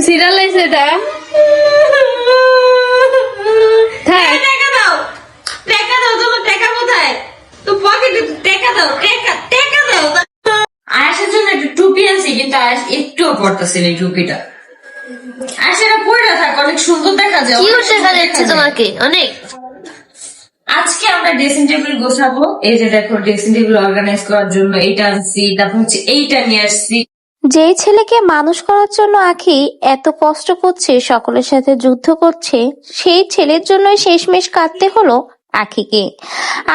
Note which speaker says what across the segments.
Speaker 1: Serial লাইছে এটা থাক
Speaker 2: টাকা দাও তোমার টাকা কোথায়? তো পকেটে টাকা দাও, টাকা দাও। আয়েশের জন্য একটা টুপি আনছি, কিন্তু আয়েশ একটুও পড়তেছে না এই টুপিটা। আয়েশ এটা পরে থাক, অনেক সুন্দর দেখা যায়।
Speaker 1: কি দেখা যাচ্ছে তোমাকে অনেক।
Speaker 2: আজকে আমরা ড্রেসিং টেবিল গোছাবো। এই যে দেখো, ড্রেসিং টেবিল অর্গানাইজ করার জন্য এইটা আনছি, তারপর হচ্ছে এইটা নিয়ে আসছি।
Speaker 3: যেই ছেলেকে মানুষ করার জন্য আখি এত কষ্ট করছে, সকলের সাথে যুদ্ধ করছে, সেই ছেলের জন্যই শেষমেশ কাঁদতে হলো আখিকে।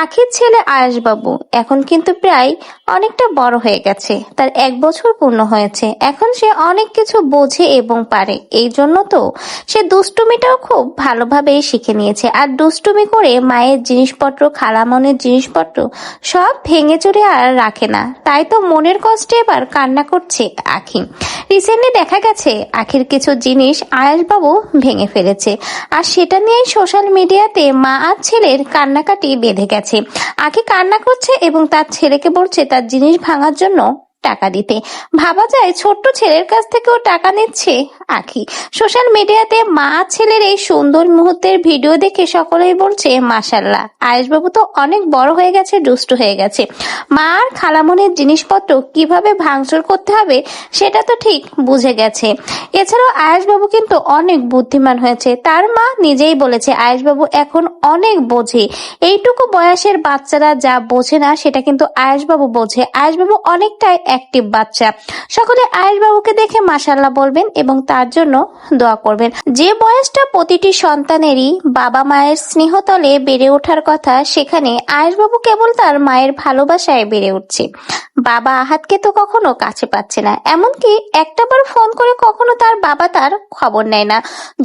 Speaker 3: আখির ছেলে আয়েশ বাবু এখন কিন্তু প্রায় অনেকটা বড় হয়ে গেছে, তার 1 বছর পূর্ণ হয়েছে। এখন সে অনেক কিছু বোঝে এবং পারে, এই জন্য তো সে দুষ্টুমিটাও খুব ভালোভাবেই শিখে নিয়েছে। আর দুষ্টুমি করে মায়ের জিনিসপত্র, খালামনের জিনিসপত্র সব ভেঙে চুরে আর রাখে না। তাই তো মনের কষ্টে এবার কান্না করছে আখি। রিসেন্টলি দেখা গেছে আখির কিছু জিনিস আয়েশ বাবু ভেঙে ফেলেছে, আর সেটা নিয়েই সোশ্যাল মিডিয়াতে মা আর ছেলের কান্নাকাটি বেঁধে গেছে। আখি কান্না করছে এবং তার ছেলেকে বলছে তার জিনিস ভাঙার জন্য টাকা দিতে। ভাবা যায় ছোট্ট ছেলের কাছ থেকেও টাকা নিচ্ছে আখি। সোশ্যাল মিডিয়াতে মা আর ছেলের এই সুন্দর মুহূর্তের ভিডিও দেখে সকলেই বলছে মাশাআল্লাহ, আয়েশ বাবু তো অনেক বড় হয়ে গেছে, দুষ্টু হয়ে গেছে। মা আর খালামনের জিনিসপত্র কিভাবে ভাঙচুর করতে হবে সেটা তো ঠিক বুঝে গেছে। এছাড়াও আয়েশ বাবু কিন্তু অনেক বুদ্ধিমান হয়েছে। তার মা নিজেই বলেছে আয়েশ বাবু এখন অনেক বোঝে। এইটুকু বয়সের বাচ্চারা যা বোঝে না সেটা কিন্তু আয়েশ বাবু বোঝে। আয়েশ বাবু অনেকটাই অ্যাক্টিভ বাচ্চা। সকলে আয়েশ বাবুকে দেখে মাশাআল্লাহ বলবেন এবং তার জন্য দোয়া করবেন। যে বয়সটা প্রতিটি সন্তানেরই বাবা মায়ের স্নেহতলে বেড়ে ওঠার কথা, সেখানে আয়েশ বাবু কেবল তার মায়ের ভালোবাসায় বেড়ে উঠছে। বাবা আহাতকে তো কখনো কাছে পাচ্ছে না, এমনকি একটাবার ফোন করে কখনো তার বাবা তার খবর নেয় না।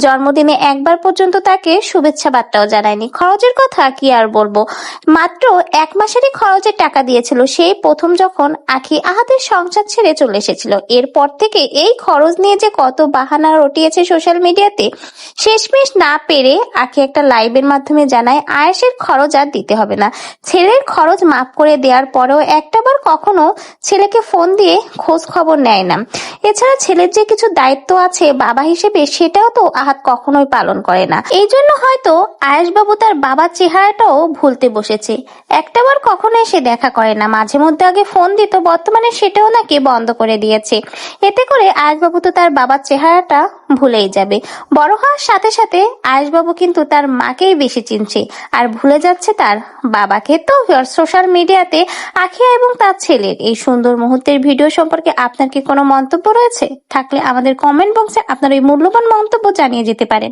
Speaker 3: জন্মদিনে একবার পর্যন্ত তাকে শুভেচ্ছা বার্তাও জানায়নি। খরচের কথা কি আর বলবো, মাত্র 1 মাসেরই খরচের টাকা দিয়েছিল সেই প্রথম যখন আখি আহাতের সংসার ছেড়ে চলে এসেছিল। এরপর থেকে এই খরচ নিয়ে যে কত বাহানা রটিয়েছে সোশ্যাল মিডিয়াতে, শেষমেশ না পেরে আখি একটা লাইভের মাধ্যমে জানায় আয়েশের খরচ আর দিতে হবে না। ছেলের খরচ মাফ করে দেওয়ার পরেও একটাবার কখনো ছেলেকে ফোন দিয়ে খোঁজ খবর নেয় না। এছাড়া ছেলের যে কিছু দায়িত্ব আছে বাবা হিসেবে, সেটাও তো আহাত কখনোই পালন করে না। এই জন্য হয়তো আয়েশ বাবু তার বাবার চেহারাটাও ভুলতে বসেছে। একটাবার কখনো এসে দেখা করে না, মাঝে মধ্যে আগে ফোন দিত, বর্তমানে সেটাও নাকি বন্ধ করে দিয়েছে। এতে করে আয়েশ বাবু তো তার বাবার চেহারাটা ভুলেই যাবে। বড় হওয়ার সাথে সাথে আয়েশ বাবু কিন্তু তার মাকেই বেশি চিনছে আর ভুলে যাচ্ছে তার বাবাকে। তো সোশ্যাল মিডিয়াতে আখিয়া এবং তার ছেলের এই সুন্দর মুহূর্তের ভিডিও সম্পর্কে আপনার কি কোনো মন্তব্য রয়েছে? থাকলে আমাদের কমেন্ট বক্সে আপনার এই মূল্যবান মন্তব্য জানিয়ে যেতে পারেন।